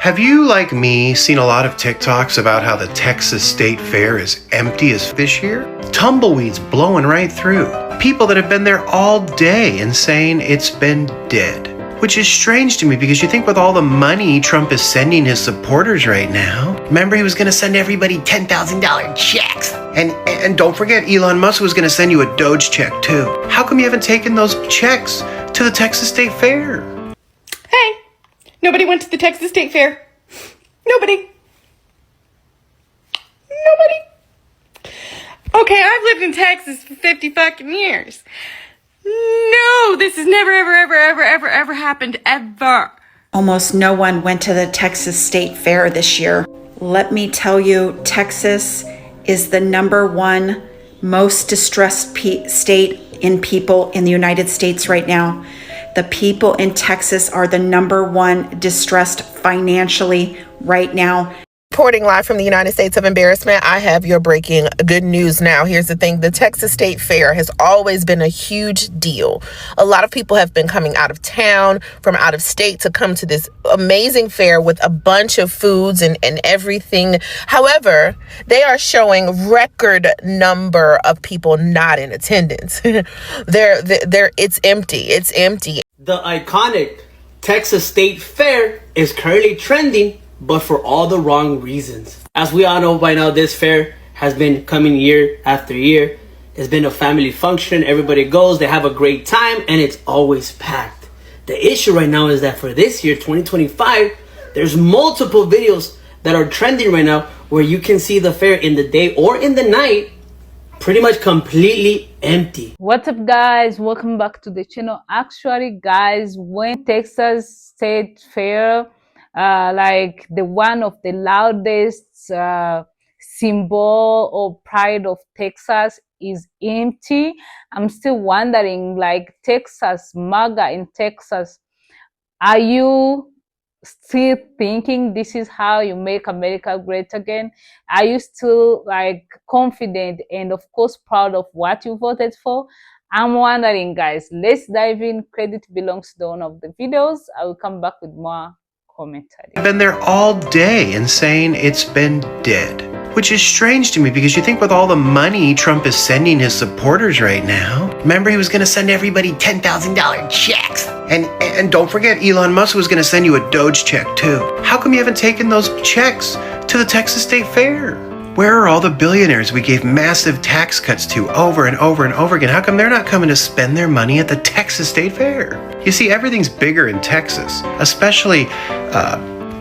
Have you, like me, seen a lot of TikToks about how the Texas State Fair is empty as this year? Tumbleweeds blowing right through. People that have been there all day and saying it's been dead. Which is strange to me because you think with all the money Trump is sending his supporters right now, remember he was going to send everybody $10,000 checks. And don't forget, Elon Musk was going to send you a Doge check too. How come you haven't taken those checks to the Texas State Fair? Hey, nobody went to the Texas State Fair. Nobody. Okay, I've lived in Texas for 50 fucking years. No, this has never, ever happened, ever. Almost no one went to the Texas State Fair this year. Let me tell you, Texas is the #1 most distressed state in people in the United States right now. The people in Texas are the #1 distressed financially right now. Reporting live from the United States of Embarrassment, I have your breaking good news now. Here's the thing. The Texas State Fair has always been a huge deal. A lot of people have been coming out of town, from out of state, to come to this amazing fair with a bunch of foods and everything. However, they are showing record number of people not in attendance. It's empty. It's empty. The iconic Texas State Fair is currently trending, but for all the wrong reasons. As we all know by now, this fair has been coming year after year. It's been a family function. Everybody goes, they have a great time, and it's always packed. The issue right now is that for this year, 2025, there's multiple videos that are trending right now where you can see the fair in the day or in the night pretty much completely empty. What's up, guys? Welcome back to the channel. Actually, guys, when Texas State Fair, like the one of the loudest symbol or pride of Texas, is empty, I'm still wondering, like, Texas, MAGA in Texas, are you still thinking this is how you make America great again? Are you still like confident and of course proud of what you voted for? I'm wondering, guys. Let's dive in. Credit belongs to the owner of the videos. I will come back with more commentary. I've been there all day and saying it's been dead. Which is strange to me because you think with all the money Trump is sending his supporters right now, remember he was going to send everybody $10,000 checks. And don't forget, Elon Musk was going to send you a Doge check too. How come you haven't taken those checks to the Texas State Fair? Where are all the billionaires we gave massive tax cuts to over and over and over again? How come they're not coming to spend their money at the Texas State Fair? You see, everything's bigger in Texas, especially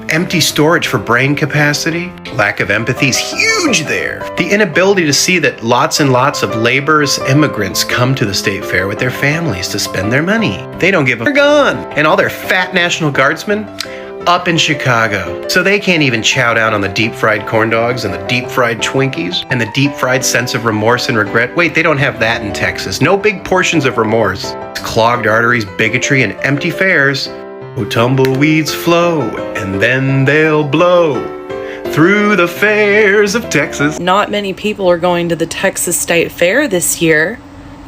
empty storage for brain capacity. Lack of empathy is huge there. The inability to see that lots and lots of laborers, immigrants come to the state fair with their families to spend their money. They don't give a... They're gone. And all their fat National Guardsmen up in Chicago. So they can't even chow down on the deep fried corn dogs and the deep fried Twinkies and the deep fried sense of remorse and regret. Wait, they don't have that in Texas. No big portions of remorse. Clogged arteries, bigotry, and empty fairs. Oh, tumbleweeds flow, and then they'll blow through the fairs of Texas. Not many people are going to the Texas State Fair this year.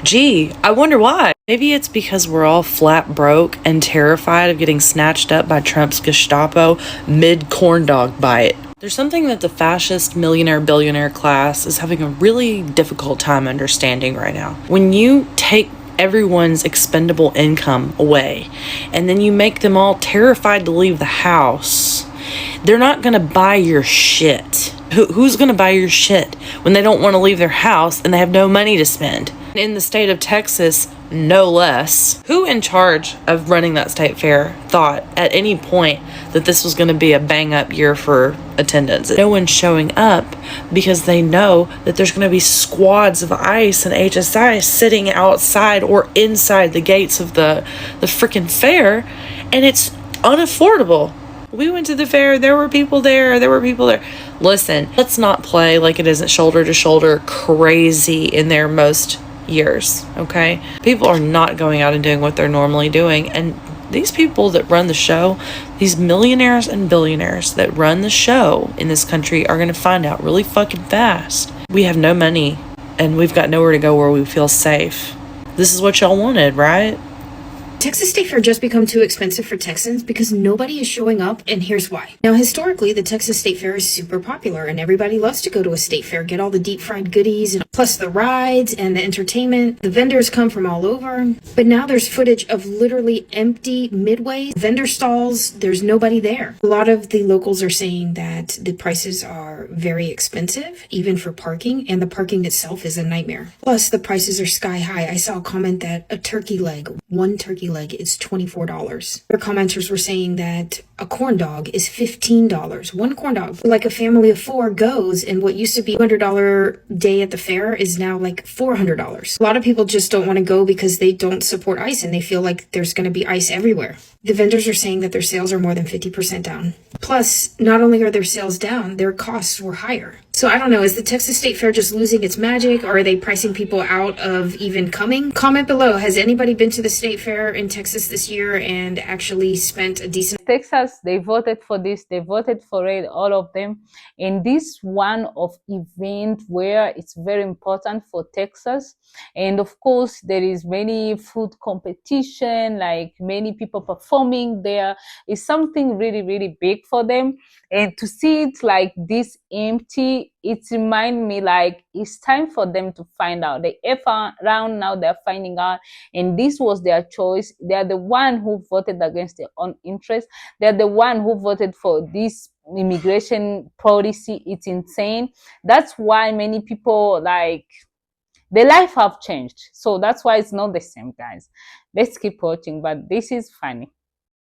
Gee, I wonder why. Maybe it's because we're all flat broke and terrified of getting snatched up by Trump's Gestapo mid-corn dog bite. There's something that the fascist millionaire-billionaire class is having a really difficult time understanding right now. When you take everyone's expendable income away and then you make them all terrified to leave the house, they're not going to buy your shit. Who's going to buy your shit when they don't want to leave their house and they have no money to spend? In the state of Texas, no less. Who in charge of running that state fair thought at any point that this was going to be a bang up year for attendance? No one's showing up because they know that there's going to be squads of ICE and HSI sitting outside or inside the gates of the freaking fair, and it's unaffordable. We went to the fair, there were people there. Listen, let's not play like it isn't shoulder to shoulder crazy in there most years, okay? People are not going out and doing what they're normally doing, and these people that run the show, these millionaires and billionaires that run the show in this country, are going to find out really fucking fast. We have no money, and we've got nowhere to go where we feel safe. This is what y'all wanted, right? Texas State Fair just become too expensive for Texans because nobody is showing up, and here's why. Now, historically, the Texas State Fair is super popular, and everybody loves to go to a state fair, get all the deep fried goodies, and plus the rides and the entertainment. The vendors come from all over, but now there's footage of literally empty midway vendor stalls. There's nobody there. A lot of the locals are saying that the prices are very expensive, even for parking, and the parking itself is a nightmare. Plus, the prices are sky high. I saw a comment that a turkey leg, one turkey leg is $24. Their commenters were saying that a corn dog is $15. One corn dog. Like a family of four goes, and what used to be $200 day at the fair is now like $400. A lot of people just don't want to go because they don't support ICE and they feel like there's going to be ICE everywhere. The vendors are saying that their sales are more than 50% down. Plus, not only are their sales down, their costs were higher. So I don't know, is the Texas State Fair just losing its magic, or are they pricing people out of even coming? Comment below, has anybody been to the State Fair in Texas this year and actually spent a decent... Texas, they voted for this, they voted for it, all of them. And this one of event where it's very important for Texas. And of course, there is many food competition, like many people performing there. It's something really, really big for them. And to see it like this empty, it reminds me like it's time for them to find out. They F around now, they're finding out, and this was their choice. They're the one who voted against their own interest. They're the one who voted for this immigration policy. It's insane. That's why many people, like, their life have changed. So that's why it's not the same, guys. Let's keep watching, but this is funny.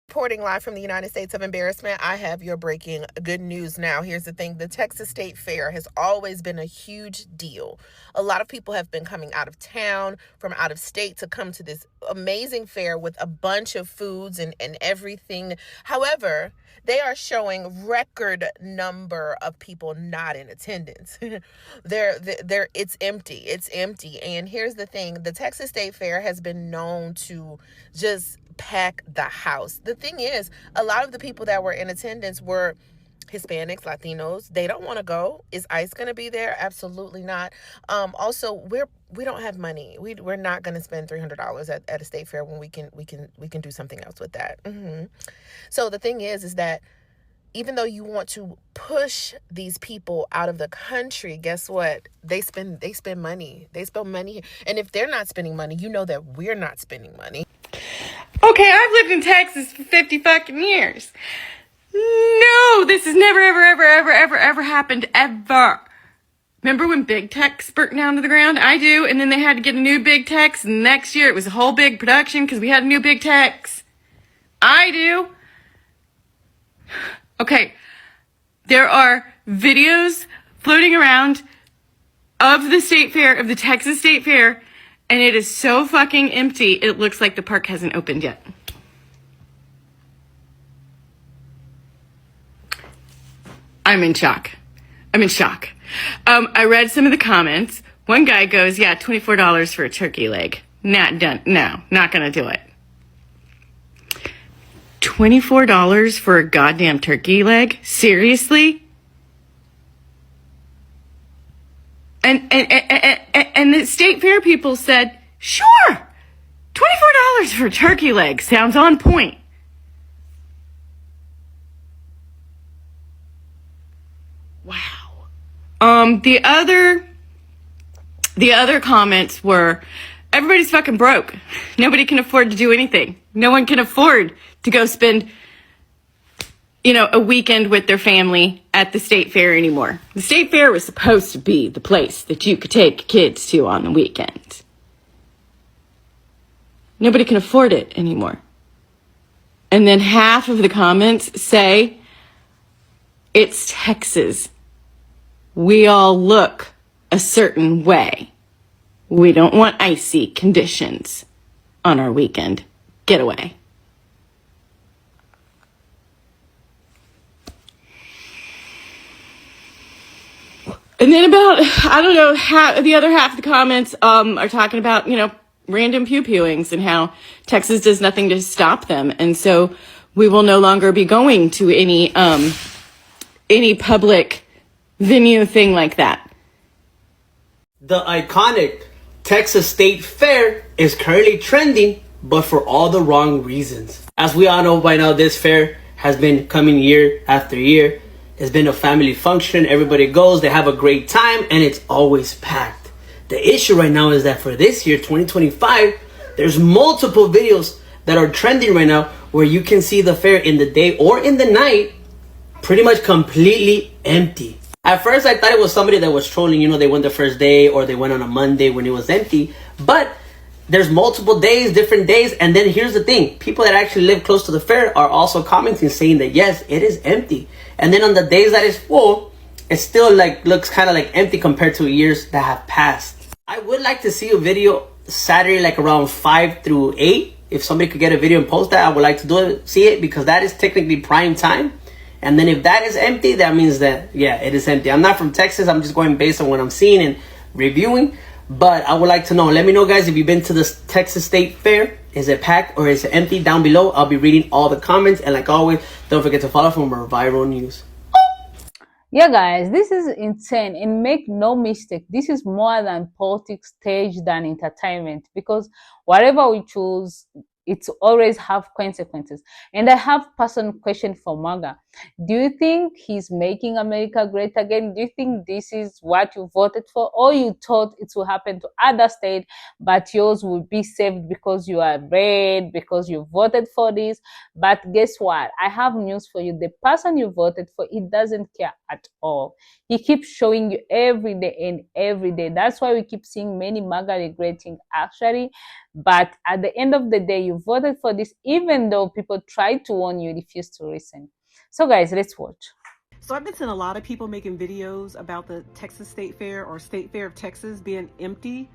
Reporting live from the United States of Embarrassment, I have your breaking good news now. Here's the thing. The Texas State Fair has always been a huge deal. A lot of people have been coming out of town, from out of state, to come to this amazing fair with a bunch of foods and everything. However, they are showing record number of people not in attendance. It's empty. It's empty. And here's the thing. The Texas State Fair has been known to just pack the house. The thing is, a lot of the people that were in attendance were Hispanics, Latinos. They don't want to go. Is ICE going to be there? Absolutely not. Also, we don't have money. We're not going to spend $300 at a state fair when we can do something else with that. So the thing is that even though you want to push these people out of the country, guess what? They spend money. They spend money. And if they're not spending money, you know that we're not spending money. Okay, I've lived in Texas for 50 fucking years. No, this has never, ever happened, ever. Remember when big techs burnt down to the ground? I do, and then they had to get a new big techs, and next year it was a whole big production because we had a new big techs. I do. Okay, there are videos floating around of the state fair, of the Texas State Fair, and it is so fucking empty, it looks like the park hasn't opened yet. I'm in shock. I read some of the comments. One guy goes, yeah, $24 for a turkey leg. Not done. No, not gonna do it. $24 for a goddamn turkey leg? Seriously? And the state fair people said, sure, $24 for a turkey leg sounds on point. Wow. The other comments were, everybody's fucking broke. Nobody can afford to do anything. No one can afford to go spend, a weekend with their family at the state fair anymore. The state fair was supposed to be the place that you could take kids to on the weekend. Nobody can afford it anymore. And then half of the comments say, it's Texas. We all look a certain way. We don't want icy conditions on our weekend getaway. And then about, the other half of the comments are talking about, random pew-pewings and how Texas does nothing to stop them. And so we will no longer be going to any public venue thing like that. The iconic Texas State Fair is currently trending, but for all the wrong reasons. As we all know by now, this fair has been coming year after year. It's been a family function. Everybody goes, they have a great time, and it's always packed. The issue right now is that for this year, 2025, there's multiple videos that are trending right now where you can see the fair in the day or in the night pretty much completely empty. At first, I thought it was somebody that was trolling. You know, they went the first day or they went on a Monday when it was empty. But there's multiple days, different days. And then here's the thing. People that actually live close to the fair are also commenting saying that, yes, it is empty. And then on the days that it's full, it still like looks kind of like empty compared to years that have passed. I would like to see a video Saturday, like around 5 through 8. If somebody could get a video and post that, I would like to do it, see it, because that is technically prime time. And then if that is empty, that means that, yeah, it is empty. I'm not from Texas. I'm just going based on what I'm seeing and reviewing. But I would like to know. Let me know, guys, if you've been to the Texas State Fair. Is it packed or is it empty? Down below, I'll be reading all the comments. And like always, don't forget to follow for more viral news. Yeah, guys, this is insane. And make no mistake, this is more than politics stage than entertainment, because whatever we choose, it's always have consequences. And I have personal question for MAGA. Do you think he's making America great again? Do you think this is what you voted for, or you thought it will happen to other states, but yours will be saved because you are red, because you voted for this? But guess what? I have news for you. The person you voted for, he doesn't care at all. He keeps showing you every day and every day. That's why we keep seeing many MAGA regretting actually. But at the end of the day, you voted for this, even though people tried to warn you, you refused to listen. So guys, let's watch. So I've been seeing a lot of people making videos about the Texas State Fair or State Fair of Texas being empty.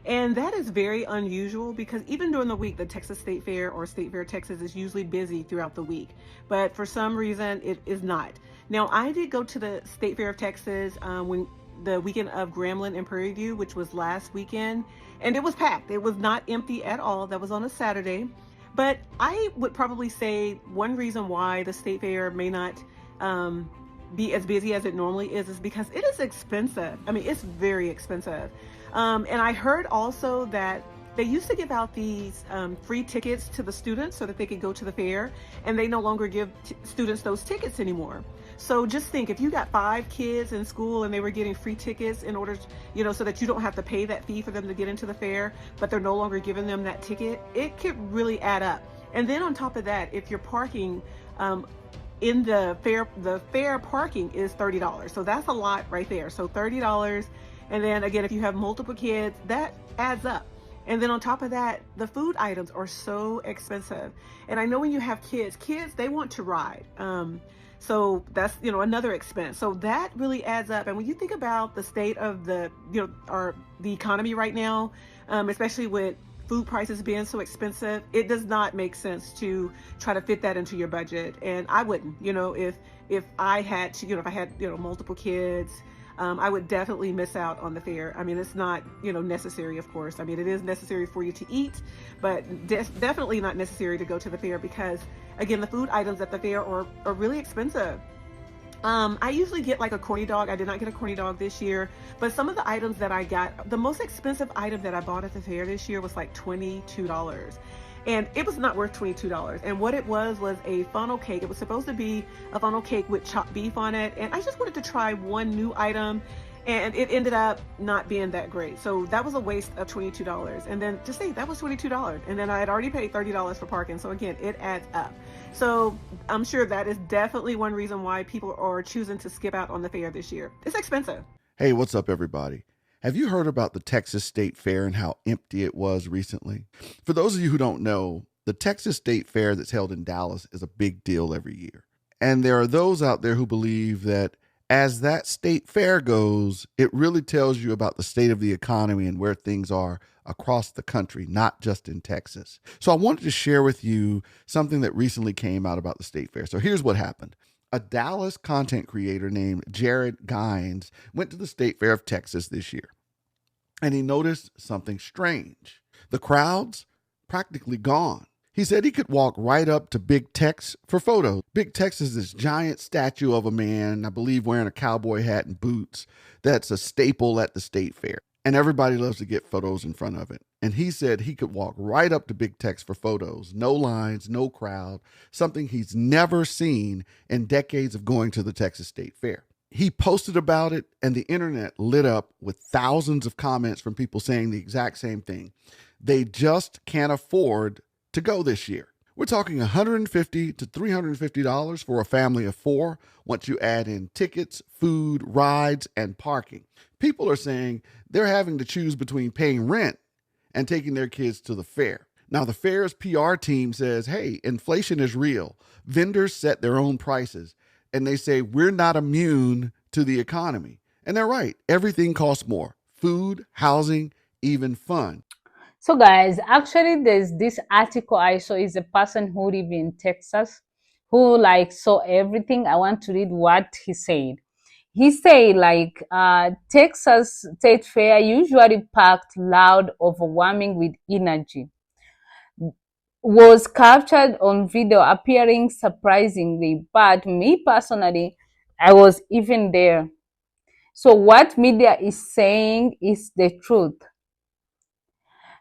And that is very unusual, because even during the week, the Texas State Fair or State Fair of Texas is usually busy throughout the week. But for some reason, it is not. Now, I did go to the State Fair of Texas when the weekend of Grambling and Prairie View, which was last weekend, and it was packed. It was not empty at all. That was on a Saturday. But I would probably say one reason why the State Fair may not be as busy as it normally is because it is expensive. I mean, it's very expensive. And I heard also that they used to give out these free tickets to the students so that they could go to the fair, and they no longer give students those tickets anymore. So just think, if you got 5 kids in school and they were getting free tickets in order, you know, so that you don't have to pay that fee for them to get into the fair, but they're no longer giving them that ticket, it could really add up. And then on top of that, if you're parking in the fair parking is $30. So that's a lot right there. So $30. And then again, if you have multiple kids, that adds up. And then on top of that, the food items are so expensive. And I know when you have kids, they want to ride. So that's, you know, another expense. So that really adds up. And when you think about the state of the, you know, or the economy right now, especially with food prices being so expensive, it does not make sense to try to fit that into your budget. And I wouldn't, you know, if I had to, you know, if I had, you know, multiple kids, I would definitely miss out on the fair. I mean, it's not, you know, necessary, of course. I mean, it is necessary for you to eat, but definitely not necessary to go to the fair because, again, the food items at the fair are really expensive. I usually get like a corny dog. I did not get a corny dog this year, but some of the items that I got, the most expensive item that I bought at the fair this year was like $22. And it was not worth $22. And what it was a funnel cake. It was supposed to be a funnel cake with chopped beef on it. And I just wanted to try one new item, and it ended up not being that great. So that was a waste of $22. And then just think, that was $22. And then I had already paid $30 for parking. So again, it adds up. So I'm sure that is definitely one reason why people are choosing to skip out on the fair this year. It's expensive. Hey, what's up, everybody? Have you heard about the Texas State Fair and how empty it was recently? For those of you who don't know, the Texas State Fair that's held in Dallas is a big deal every year. And there are those out there who believe that as that state fair goes, it really tells you about the state of the economy and where things are across the country, not just in Texas. So I wanted to share with you something that recently came out about the state fair. So here's what happened. A Dallas content creator named Jared Gines went to the State Fair of Texas this year, and he noticed something strange. The crowds practically gone. He said he could walk right up to Big Tex for photos. Big Tex is this giant statue of a man, I believe wearing a cowboy hat and boots, that's a staple at the State Fair. And everybody loves to get photos in front of it. And he said he could walk right up to Big Tex for photos. No lines, no crowd, something he's never seen in decades of going to the Texas State Fair. He posted about it, and the internet lit up with thousands of comments from people saying the exact same thing. They just can't afford to go this year. We're talking $150 to $350 for a family of 4 once you add in tickets, food, rides, and parking. People are saying they're having to choose between paying rent and taking their kids to the fair. Now, the fair's PR team says, hey, inflation is real. Vendors set their own prices, and they say we're not immune to the economy. And they're right. Everything costs more. Food, housing, even fun. So guys, actually there's this article I saw. Is a person who live in Texas who like saw everything. I want to read what he said. He said like Texas State Fair usually packed, loud, overwhelming with energy. Was captured on video, appearing surprisingly, but me personally, I was even there. So what media is saying is the truth.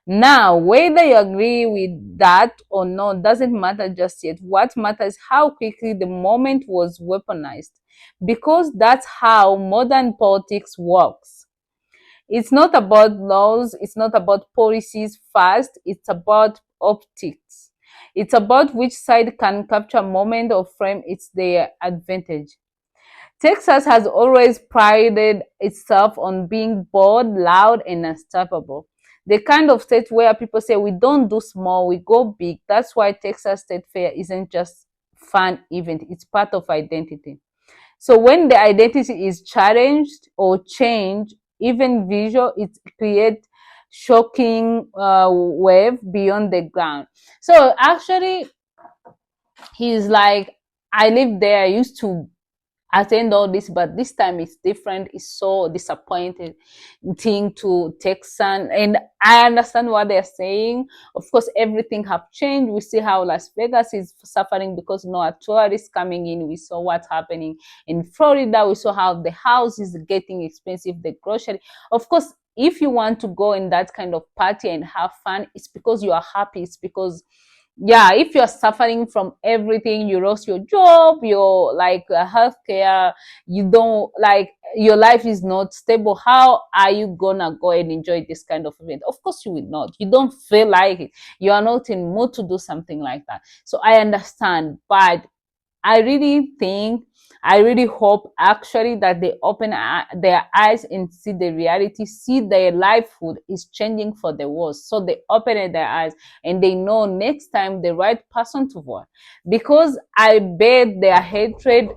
Now, whether you agree with that or not doesn't matter just yet. What matters is how quickly the moment was weaponized, because that's how modern politics works. It's not about laws, it's not about policies first, it's about optics. It's about which side can capture a moment or frame it's their advantage. Texas has always prided itself on being bold, loud, and unstoppable. The kind of state where people say we don't do small, we go big. That's why Texas State Fair isn't just fun event, it's part of identity. So when the identity is challenged or changed, even visual, it creates shocking wave beyond the ground. So actually, he's like, I live there, I used to attend all this, but this time it's different. It's so disappointing thing to Texan, and I understand what they're saying. Of course, everything have changed. We see how Las Vegas is suffering because no tourists coming in. We saw what's happening in Florida. We saw how the house is getting expensive, the grocery. Of course, if you want to go in that kind of party and have fun, it's because you are happy. It's because if you're suffering from everything, you lost your job, your like healthcare, you don't like, your life is not stable, how are you gonna go and enjoy this kind of event? Of course you will not. You don't feel like it. You are not in mood to do something like that. So I understand, but I really hope actually that they open their eyes and see the reality, see their livelihood is changing for the worse. So they open their eyes and they know next time the right person to vote. Because I bet their hatred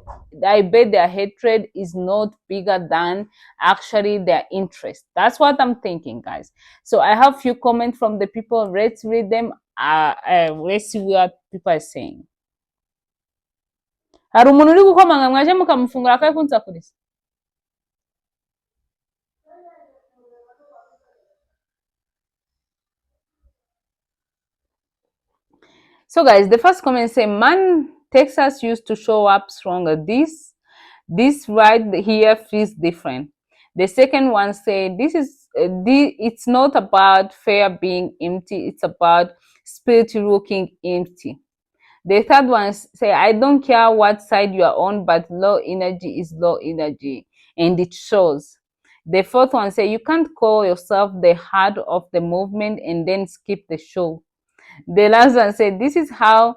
is not bigger than actually their interest. That's what I'm thinking, guys. So I have few comments from the people. Let's read them. Let's see what people are saying. Hari umuntu uri gukomanga mwaje mukamufungura akaye kunsakuriza. So guys, the first comment say, man, Texas used to show up stronger. This right here feels different. The second one say, it's not about fair being empty, it's about spirit looking empty. The third one say, I don't care what side you are on, but low energy is low energy, and it shows. The fourth one say, you can't call yourself the heart of the movement and then skip the show. The last one said, this is how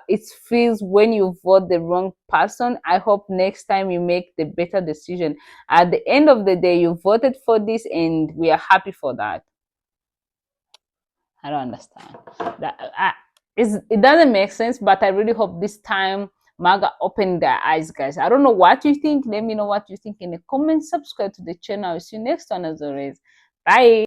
it feels when you vote the wrong person. I hope next time you make the better decision. At the end of the day, you voted for this and we are happy for that. I don't understand. It doesn't make sense, but I really hope this time MAGA opened their eyes, guys. I don't know what you think. Let me know what you think in the comments. Subscribe to the channel. I'll see you next one as always. Bye.